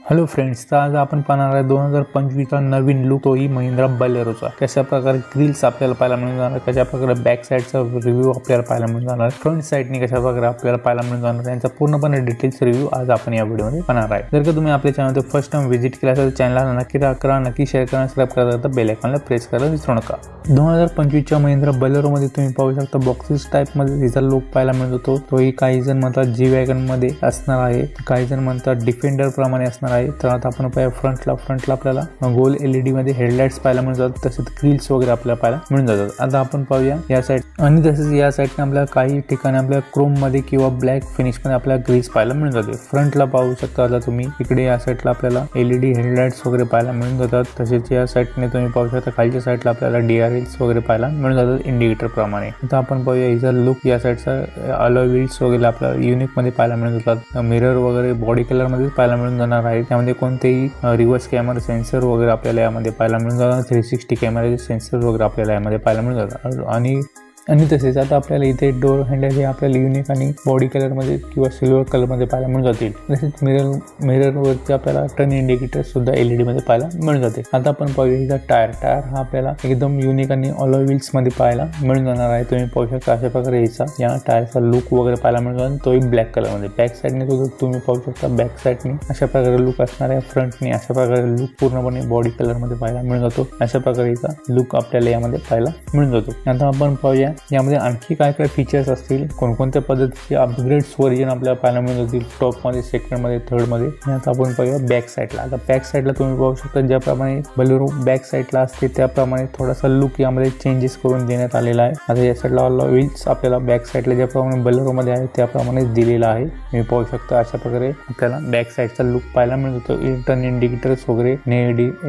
Hello friends, तर आज आपण पाहणार आहे 2025चा नवीन लुक, तोही महिंद्रा बोलेरोचा। कशा प्रकारे ग्रिल्स आपल्याला पाहायला मिळून जाणार, कशा प्रकारे बॅक साइडचा रिव्ह्यू आपल्याला पाहायला मिळून जाणार, फ्रंट साइडने कशा प्रकारे आपल्याला पाहायला मिळून जाणार, यांचा पूर्णपणे डिटेल्स रिव्ह्यू आज आपण या व्हिडिओमध्ये पाहणार आहे। जर का तुम्ही आपल्या चॅनलवर फर्स्ट टाइम व्हिजिट केला असेल तर चॅनलला नक्की करा, नक्की शेअर करा, सबस्क्राइब करा, बेल आयकॉनला प्रेस करायला विसरू नका। 2025च्या महिंद्रा बोलेरोमध्ये तुम्ही पाहू शकता बॉक्सेस टाइप मध्ये तिचा लुक पाहायला मिळतो। तोही काही जण म्हणतात जी वॅगन मध्ये असणार आहे, काही जण म्हणतात डिफेंडर प्रमाणे असणार आहे। तर आता आपण फ्रंटला आपल्याला गोल एलईडी मध्ये हेडलाइट्स पाहायला मिळून जातात, तसेच ग्रिल्स वगैरे आपल्याला पाहायला मिळून जातात। आता आपण पाहूया या साइड, आणि तसेच या साइडने आपल्याला काही ठिकाणी आपल्याला क्रोम मध्ये किंवा ब्लॅक फिनिश मध्ये आपल्याला ग्रिल्स पाहायला मिळून जाते। फ्रंटला पाहू शकता आता तुम्ही इकडे या साइडला आपल्याला एलईडी हेडलाइट्स वगैरे पाहायला मिळून जातात, तसेच या साइडने तुम्ही पाहू शकता खालच्या साइडला आपल्याला डीआरएल्स वगैरे पाहायला मिळून जातात इंडिकेटर प्रमाणे। आता आपण पाहूया हिचा लुक, या साइडचा अलॉय व्हील्स वगैरे आपल्याला युनिक मध्ये पाहायला मिळून जातात, मिरर वगैरे बॉडी कलर मध्ये पाहायला मिळून जाणार आहे। त्यामध्ये कोणतेही रिव्हर्स कॅमेरा सेन्सर वगैरे आपल्याला यामध्ये पाहायला मिळून जातात, 360 कॅमेराचे सेन्सर वगैरे आपल्याला यामध्ये पाहायला मिळून जातात। आणि तसेच आता आपल्याला इथे डोर हँडल हे आपल्याला युनिक आणि बॉडी कलर मध्ये किंवा सिल्वर कलर मध्ये पाहायला मिळून जातील। तसेच मिरर वरती आपल्याला टर्न इंडिकेटर सुद्धा एलईडी मध्ये पाहायला मिळून जाते। आता आपण पाहूया हिचा टायर हा आपल्याला एकदम युनिक आणि अलॉय व्हील्स मध्ये पाहायला मिळून जाणार आहे। तुम्ही पाहू शकता अशा प्रकारे हिचा या टायरचा लुक वगैरे पाहायला मिळून जातो, तोही ब्लॅक कलर मध्ये। बॅक साइडने तुम्ही पाहू शकता बॅक साइडने अशा प्रकारे लुक असणार आहे, फ्रंटने अशा प्रकारे लुक पूर्णपणे बॉडी कलर मध्ये पाहायला मिळून जातो। अशा प्रकारे हिचा लुक आपल्याला यामध्ये पाहायला मिळून जातो। आता आपण पाहूया यामध्ये आणखी काय काय फीचर्स असतील, कोणकोणत्या पद्धतीचे अपग्रेड्स व्हर्जन आपल्याला पाहायला मिळून जातील टॉप मध्ये, सेकंड मध्ये, थर्ड मध्ये। आता आपण पाहूया बॅक साइडला। आता बॅक साइडला तुम्ही पाहू शकता ज्याप्रमाणे बोलेरो बॅक साइडला असते त्याप्रमाणे थोडासा लुक यामध्ये चेंजेस करून देण्यात आलेला आहे। आता या साइडला व्हील्स आपल्याला बॅक साइडला ज्याप्रमाणे बोलेरो मध्ये आहे त्याप्रमाणे दिलेला आहे। तुम्ही पाहू शकता अशा प्रकारे आपल्याला बॅक साइडचा लुक पाहायला मिळत होतो। टर्न इंडिकेटर्स वगैरे,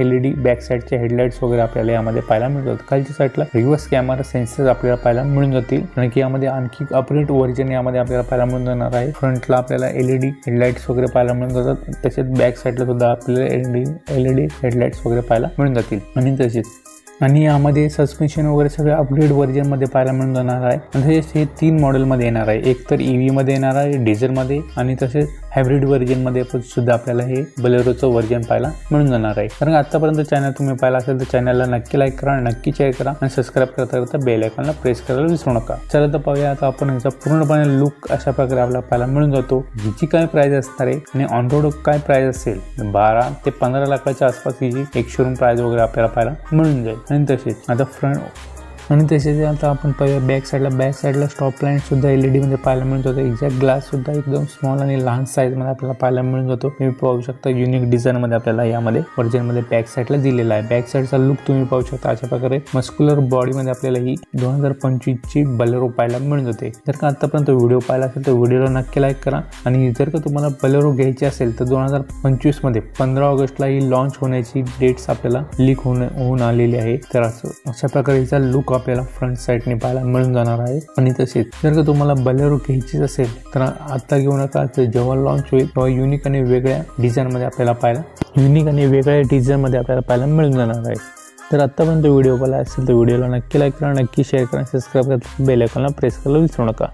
एलईडी बॅक साइडचे हेडलाइट्स वगैरे आपल्याला यामध्ये पाहायला मिळतात। खालच्या साइडला रिव्हर्स कॅमेरा सेन्सर आपल्याला पाहायला मिळून जातील, कारण की यामध्ये आणखी अपग्रेड व्हर्जन यामध्ये आपल्याला पाहायला मिळून जाणार आहे। फ्रंटला आपल्याला एलईडी हेडलाइट्स वगैरे पाहायला मिळून जातात, तसेच बॅक साइडला सुद्धा आपल्याला एलईडी हेडलाइट्स वगैरे पाहायला मिळून जातील। आणि यामध्ये सस्पेन्शन वगैरे सगळे अपग्रेड व्हर्जन मध्ये पाहायला मिळून जाणार आहे। तसेच हे 3 मॉडेल मध्ये येणार आहे, एक तर ईव्ही मध्ये येणार आहे, डिझेल मध्ये, आणि तसेच हायब्रिड व्हर्जन मध्ये सुद्धा आपल्याला हे बोलेरोचं व्हर्जन पाहायला मिळून जाणार आहे। कारण आतापर्यंत चॅनल तुम्ही पाहिला असेल तर चॅनलला नक्की लाईक करा, नक्की शेअर करा, आणि सबस्क्राइब करता बेल आयकॉनला प्रेस करायला विसरू नका। चला तर पाहूया आता आपण याचा पूर्णपणे लुक अशा प्रकारे आपल्याला पाहायला मिळून जातो। हिची काय प्राइस असणार आहे आणि ऑन रोड काय प्राइस असेल, 12 ते 15 लाखाच्या आसपास हिची एक शोरूम प्राइस वगैरे आपल्याला पाहायला मिळून जाईल। आणि तसेच आता आपण पाहूया बॅक साइडला स्टॉप लाईन सुद्धा एलईडी मध्ये पाहायला मिळून जातो। एक्झॅक्ट ग्लास सुद्धा एकदम स्मॉल आणि लहान साईज मध्ये आपल्याला पाहायला मिळून जातो। तुम्ही पाहू शकता युनिक डिझाईन मध्ये आपल्याला यामध्ये व्हर्जन मध्ये बॅक साइडला दिलेला आहे। बॅक साइडचा लुक तुम्ही पाहू शकता अशा प्रकारे मस्क्युलर बॉडी मध्ये आपल्याला ही 2025 ची बोलेरो पाहायला मिळून जाते। जर का आतापर्यंत व्हिडिओ पाहिला असेल तर व्हिडिओला नक्की लाईक करा, आणि जर का तुम्हाला बोलेरो घ्यायची असेल तर 2025 मध्ये 15 ऑगस्टला ही लॉन्च होण्याची डेट्स आपल्याला लीक होऊन आलेली आहे। तर अशा प्रकारे हिचा लुक आपल्याला फ्रंट साइडने पाहायला मिळून जाणार आहे। आणि तसेच जर का तुम्हाला बोलेरो घ्यायचीच असेल तर आता घेऊ नका, जेव्हा लॉन्च होईल तेव्हा युनिक आणि वेगळ्या डिझाईन मध्ये आपल्याला पाहायला मिळून जाणार आहे। तर आतापर्यंत व्हिडिओ पाहिला असेल तर व्हिडिओला नक्की लाईक करा, नक्की शेअर करा, सबस्क्राइब करा, बेल आयकॉनला प्रेस करायला विसरू नका।